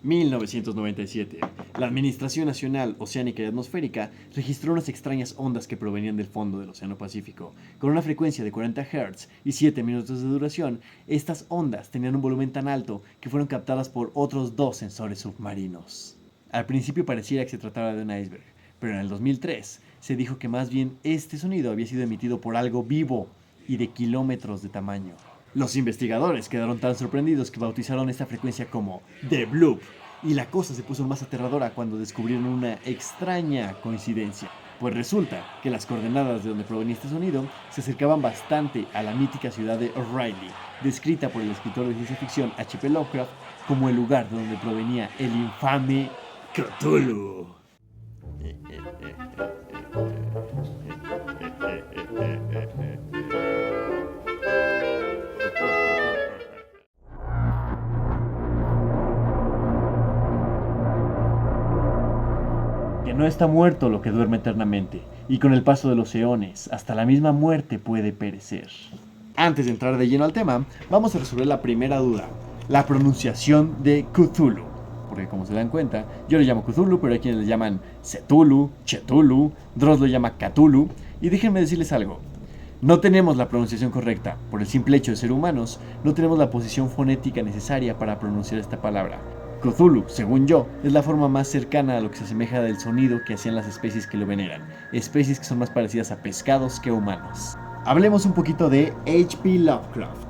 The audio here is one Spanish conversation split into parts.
1997. La Administración Nacional Oceánica y Atmosférica registró unas extrañas ondas que provenían del fondo del Océano Pacífico. Con una frecuencia de 40 Hz y 7 minutos de duración, estas ondas tenían un volumen tan alto que fueron captadas por otros dos sensores submarinos. Al principio pareciera que se trataba de un iceberg, pero en el 2003 se dijo que más bien este sonido había sido emitido por algo vivo y de kilómetros de tamaño. Los investigadores quedaron tan sorprendidos que bautizaron esta frecuencia como The Bloop, y la cosa se puso más aterradora cuando descubrieron una extraña coincidencia. Pues resulta que las coordenadas de donde provenía este sonido se acercaban bastante a la mítica ciudad de O'Reilly, descrita por el escritor de ciencia ficción H.P. Lovecraft como el lugar de donde provenía el infame Cthulhu. Que no está muerto lo que duerme eternamente, y con el paso de los eones, hasta la misma muerte puede perecer. Antes de entrar de lleno al tema, vamos a resolver la primera duda, la pronunciación de Cthulhu. Porque como se dan cuenta, yo le llamo Cthulhu, pero hay quienes le llaman Cthulhu, Cthulhu, Dross lo llama Cthulhu, y déjenme decirles algo. No tenemos la pronunciación correcta, por el simple hecho de ser humanos, no tenemos la posición fonética necesaria para pronunciar esta palabra. Cthulhu, según yo, es la forma más cercana a lo que se asemeja del sonido que hacían las especies que lo veneran, especies que son más parecidas a pescados que a humanos. Hablemos un poquito de H.P. Lovecraft.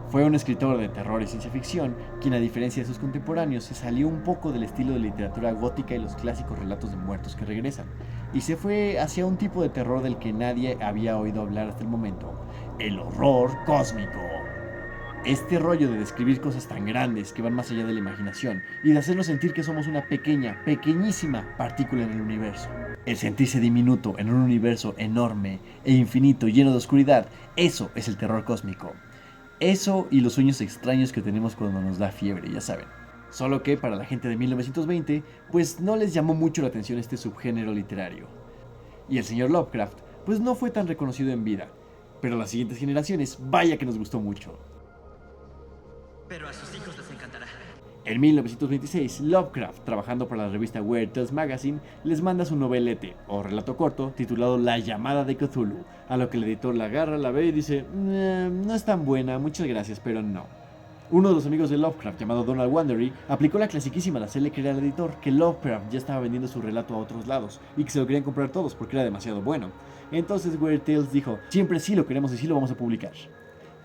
Fue un escritor de terror y ciencia ficción, quien a diferencia de sus contemporáneos se salió un poco del estilo de literatura gótica y los clásicos relatos de muertos que regresan, y se fue hacia un tipo de terror del que nadie había oído hablar hasta el momento, el horror cósmico. Este rollo de describir cosas tan grandes que van más allá de la imaginación y de hacernos sentir que somos una pequeña, pequeñísima partícula en el universo. El sentirse diminuto en un universo enorme e infinito lleno de oscuridad, eso es el terror cósmico. Eso y los sueños extraños que tenemos cuando nos da fiebre, ya saben. Solo que para la gente de 1920, pues no les llamó mucho la atención este subgénero literario. Y el señor Lovecraft, pues no fue tan reconocido en vida. Pero a las siguientes generaciones, vaya que nos gustó mucho. Pero a sus hijos les encantará. En 1926, Lovecraft, trabajando para la revista Weird Tales Magazine, les manda su novelete, o relato corto, titulado La llamada de Cthulhu, a lo que el editor la agarra, la ve y dice, no es tan buena, muchas gracias, pero no. Uno de los amigos de Lovecraft, llamado Donald Wandery, aplicó la clasiquísima de hacerle creer al editor que Lovecraft ya estaba vendiendo su relato a otros lados, y que se lo querían comprar todos porque era demasiado bueno. Entonces Weird Tales dijo, siempre sí lo queremos y sí lo vamos a publicar.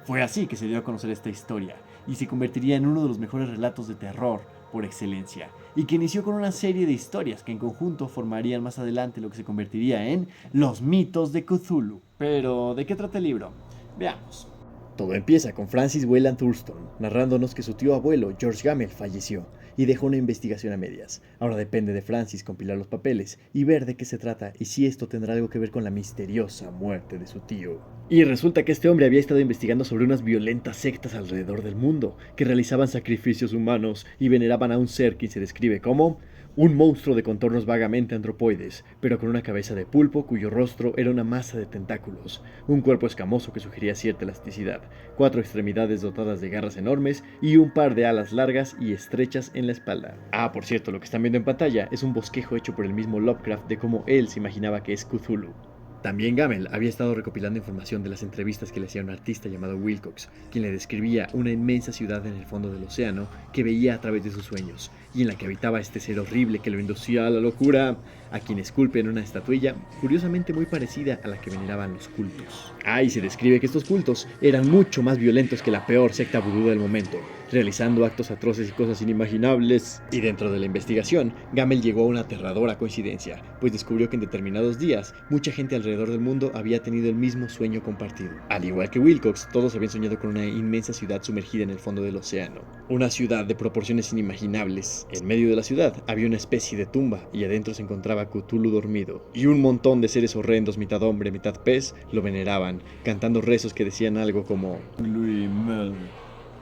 Fue así que se dio a conocer esta historia, y se convertiría en uno de los mejores relatos de terror por excelencia, y que inició con una serie de historias que en conjunto formarían más adelante lo que se convertiría en Los mitos de Cthulhu. Pero, ¿de qué trata el libro? Veamos. Todo empieza con Francis Wayland Thurston narrándonos que su tío abuelo, George Gamel, falleció y dejó una investigación a medias. Ahora depende de Francis compilar los papeles y ver de qué se trata y si esto tendrá algo que ver con la misteriosa muerte de su tío. Y resulta que este hombre había estado investigando sobre unas violentas sectas alrededor del mundo que realizaban sacrificios humanos y veneraban a un ser que se describe como un monstruo de contornos vagamente antropoides, pero con una cabeza de pulpo cuyo rostro era una masa de tentáculos, un cuerpo escamoso que sugería cierta elasticidad, 4 extremidades dotadas de garras enormes y un par de alas largas y estrechas en la espalda. Ah, por cierto, lo que están viendo en pantalla es un bosquejo hecho por el mismo Lovecraft de cómo él se imaginaba que es Cthulhu. También Gamel había estado recopilando información de las entrevistas que le hacía un artista llamado Wilcox, quien le describía una inmensa ciudad en el fondo del océano que veía a través de sus sueños, y en la que habitaba este ser horrible que lo inducía a la locura, a quien esculpe en una estatuilla curiosamente muy parecida a la que veneraban los cultos. Ah, y se describe que estos cultos eran mucho más violentos que la peor secta vudú del momento, realizando actos atroces y cosas inimaginables. Y dentro de la investigación, Gamel llegó a una aterradora coincidencia, pues descubrió que en determinados días, mucha gente alrededor del mundo había tenido el mismo sueño compartido. Al igual que Wilcox, todos habían soñado con una inmensa ciudad sumergida en el fondo del océano. Una ciudad de proporciones inimaginables. En medio de la ciudad había una especie de tumba, y adentro se encontraba Cthulhu dormido. Y un montón de seres horrendos, mitad hombre, mitad pez, lo veneraban, cantando rezos que decían algo como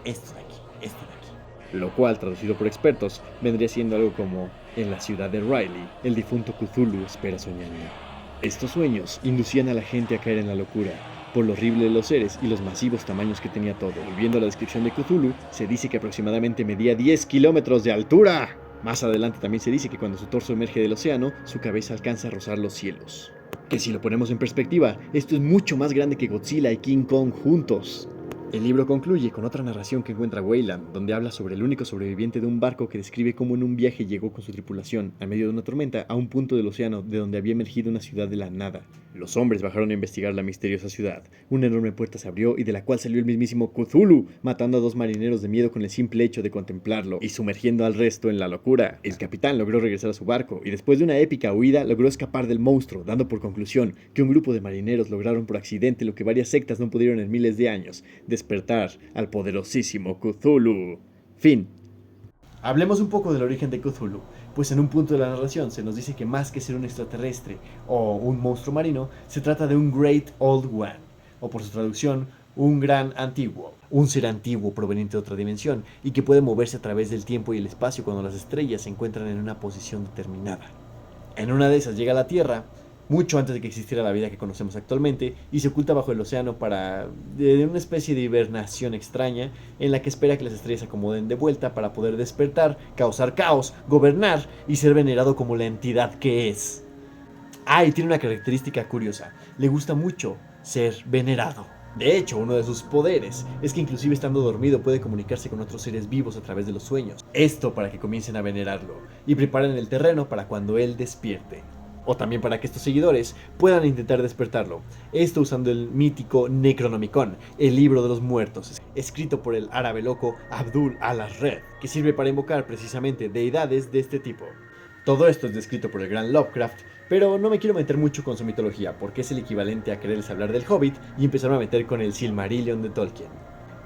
esto de aquí. Lo cual, traducido por expertos, vendría siendo algo como en la ciudad de Riley, el difunto Cthulhu espera soñando. Estos sueños inducían a la gente a caer en la locura, por lo horrible de los seres y los masivos tamaños que tenía todo. Volviendo a la descripción de Cthulhu, se dice que aproximadamente medía 10 kilómetros de altura. Más adelante también se dice que cuando su torso emerge del océano, su cabeza alcanza a rozar los cielos. Que si lo ponemos en perspectiva, esto es mucho más grande que Godzilla y King Kong juntos. El libro concluye con otra narración que encuentra Weyland, donde habla sobre el único sobreviviente de un barco que describe cómo en un viaje llegó con su tripulación, a medio de una tormenta, a un punto del océano de donde había emergido una ciudad de la nada. Los hombres bajaron a investigar la misteriosa ciudad. Una enorme puerta se abrió y de la cual salió el mismísimo Cthulhu, matando a 2 marineros de miedo con el simple hecho de contemplarlo y sumergiendo al resto en la locura. El capitán logró regresar a su barco y después de una épica huida logró escapar del monstruo, dando por conclusión que un grupo de marineros lograron por accidente lo que varias sectas no pudieron en miles de años: despertar al poderosísimo Cthulhu. Fin. Hablemos un poco del origen de Cthulhu, pues en un punto de la narración se nos dice que más que ser un extraterrestre o un monstruo marino, se trata de un Great Old One, o por su traducción, un gran antiguo, un ser antiguo proveniente de otra dimensión y que puede moverse a través del tiempo y el espacio cuando las estrellas se encuentran en una posición determinada. En una de esas llega a la Tierra, mucho antes de que existiera la vida que conocemos actualmente, y se oculta bajo el océano de una especie de hibernación extraña en la que espera que las estrellas se acomoden de vuelta para poder despertar, causar caos, gobernar y ser venerado como la entidad que es. Y tiene una característica curiosa: le gusta mucho ser venerado. De hecho, uno de sus poderes es que inclusive estando dormido puede comunicarse con otros seres vivos a través de los sueños. Esto para que comiencen a venerarlo y preparen el terreno para cuando él despierte. O también para que estos seguidores puedan intentar despertarlo. Esto usando el mítico Necronomicon, el libro de los muertos, escrito por el árabe loco Abdul al-Red, que sirve para invocar precisamente deidades de este tipo. Todo esto es descrito por el gran Lovecraft, pero no me quiero meter mucho con su mitología, porque es el equivalente a quererles hablar del Hobbit y empezar a meter con el Silmarillion de Tolkien.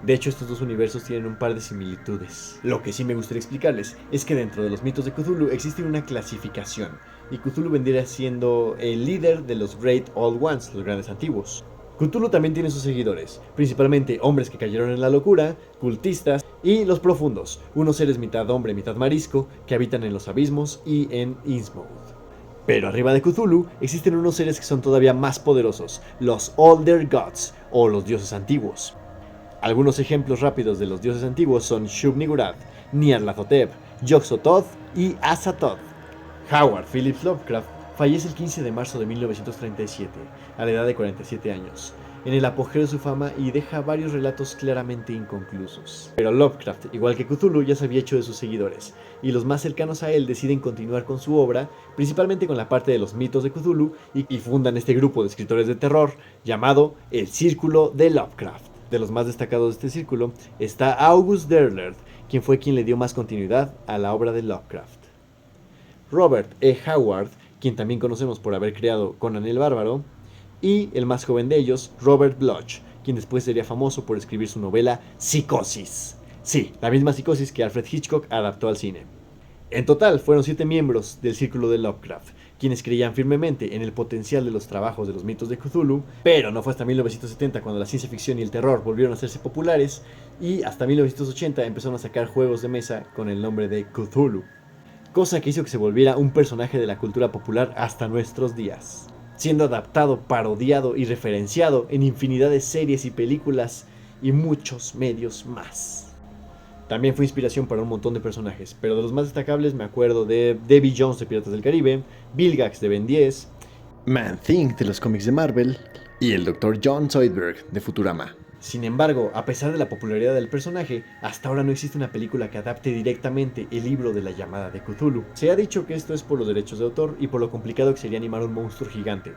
De hecho, estos dos universos tienen un par de similitudes. Lo que sí me gustaría explicarles es que dentro de los mitos de Cthulhu existe una clasificación, y Cthulhu vendría siendo el líder de los Great Old Ones, los grandes antiguos. Cthulhu también tiene sus seguidores, principalmente hombres que cayeron en la locura, cultistas y los profundos, unos seres mitad hombre, mitad marisco, que habitan en los abismos y en Innsmouth. Pero arriba de Cthulhu existen unos seres que son todavía más poderosos, los Older Gods, o los dioses antiguos. Algunos ejemplos rápidos de los dioses antiguos son Shub-Niggurath, Nyarlathotep, Yog-Sothoth y Azathoth. Howard Phillips Lovecraft fallece el 15 de marzo de 1937, a la edad de 47 años, en el apogeo de su fama, y deja varios relatos claramente inconclusos. Pero Lovecraft, igual que Cthulhu, ya se había hecho de sus seguidores, y los más cercanos a él deciden continuar con su obra, principalmente con la parte de los mitos de Cthulhu, y fundan este grupo de escritores de terror llamado el Círculo de Lovecraft. De los más destacados de este círculo está August Derleth, quien fue quien le dio más continuidad a la obra de Lovecraft. Robert E. Howard, quien también conocemos por haber creado Conan el Bárbaro, y el más joven de ellos, Robert Bloch, quien después sería famoso por escribir su novela Psicosis. Sí, la misma Psicosis que Alfred Hitchcock adaptó al cine. En total fueron 7 miembros del Círculo de Lovecraft, quienes creían firmemente en el potencial de los trabajos de los mitos de Cthulhu, pero no fue hasta 1970 cuando la ciencia ficción y el terror volvieron a hacerse populares, y hasta 1980 empezaron a sacar juegos de mesa con el nombre de Cthulhu, cosa que hizo que se volviera un personaje de la cultura popular hasta nuestros días, siendo adaptado, parodiado y referenciado en infinidad de series y películas y muchos medios más. También fue inspiración para un montón de personajes, pero de los más destacables me acuerdo de Davy Jones de Piratas del Caribe, Vilgax de Ben 10, Man-Thing de los cómics de Marvel y el Dr. John Zoidberg de Futurama. Sin embargo, a pesar de la popularidad del personaje, hasta ahora no existe una película que adapte directamente el libro de la llamada de Cthulhu. Se ha dicho que esto es por los derechos de autor y por lo complicado que sería animar un monstruo gigante,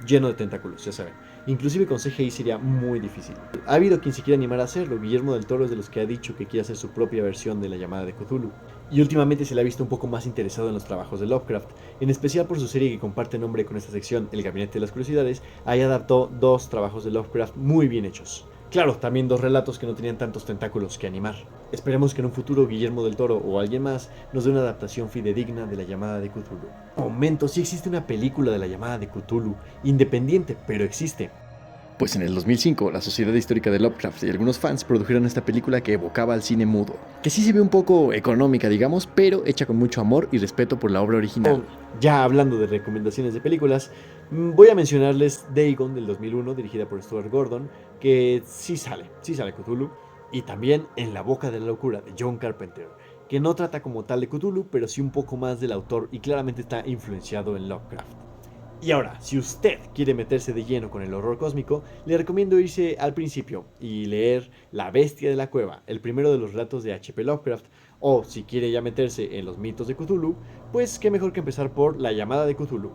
lleno de tentáculos, ya saben. Inclusive con CGI sería muy difícil. Ha habido quien se quiera animar a hacerlo. Guillermo del Toro es de los que ha dicho que quiere hacer su propia versión de la llamada de Cthulhu. Y últimamente se le ha visto un poco más interesado en los trabajos de Lovecraft, en especial por su serie que comparte nombre con esta sección, El Gabinete de las Curiosidades. Ahí adaptó 2 trabajos de Lovecraft muy bien hechos. Claro, también 2 relatos que no tenían tantos tentáculos que animar. Esperemos que en un futuro Guillermo del Toro o alguien más nos dé una adaptación fidedigna de la llamada de Cthulhu. Momento, sí existe una película de la llamada de Cthulhu, independiente, pero existe. Pues en el 2005, la Sociedad Histórica de Lovecraft y algunos fans produjeron esta película que evocaba al cine mudo, que sí se ve un poco económica, digamos, pero hecha con mucho amor y respeto por la obra original. Ya hablando de recomendaciones de películas, voy a mencionarles Dagon del 2001, dirigida por Stuart Gordon, que sí sale Cthulhu, y también En la boca de la locura de John Carpenter, que no trata como tal de Cthulhu, pero sí un poco más del autor y claramente está influenciado en Lovecraft. Y ahora, si usted quiere meterse de lleno con el horror cósmico, le recomiendo irse al principio y leer La Bestia de la Cueva, el primero de los relatos de H.P. Lovecraft, o si quiere ya meterse en los mitos de Cthulhu, pues qué mejor que empezar por La Llamada de Cthulhu,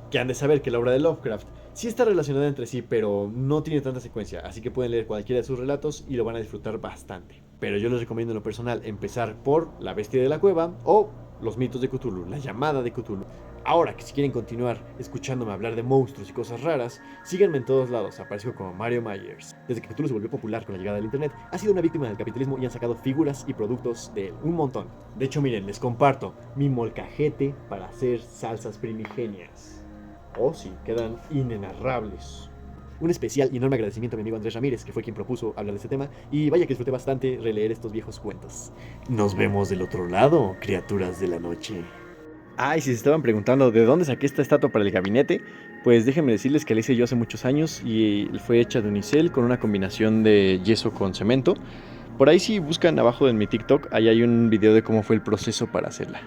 que han de saber que la obra de Lovecraft sí está relacionada entre sí, pero no tiene tanta secuencia, así que pueden leer cualquiera de sus relatos y lo van a disfrutar bastante. Pero yo les recomiendo en lo personal empezar por La Bestia de la Cueva o Los mitos de Cthulhu, La Llamada de Cthulhu. Ahora que si quieren continuar escuchándome hablar de monstruos y cosas raras, síganme en todos lados, aparezco como Mario Myers. Desde que Cthulhu se volvió popular con la llegada del internet, ha sido una víctima del capitalismo y han sacado figuras y productos de él, un montón. De hecho, miren, les comparto mi molcajete para hacer salsas primigenias. Oh sí, quedan inenarrables. Un especial y enorme agradecimiento a mi amigo Andrés Ramírez, que fue quien propuso hablar de este tema, y vaya que disfruté bastante releer estos viejos cuentos. Nos vemos del otro lado, criaturas de la noche. Ah, y si se estaban preguntando de dónde saqué esta estatua para el gabinete, pues déjenme decirles que la hice yo hace muchos años y fue hecha de unicel con una combinación de yeso con cemento. Por ahí si buscan abajo en mi TikTok, ahí hay un video de cómo fue el proceso para hacerla.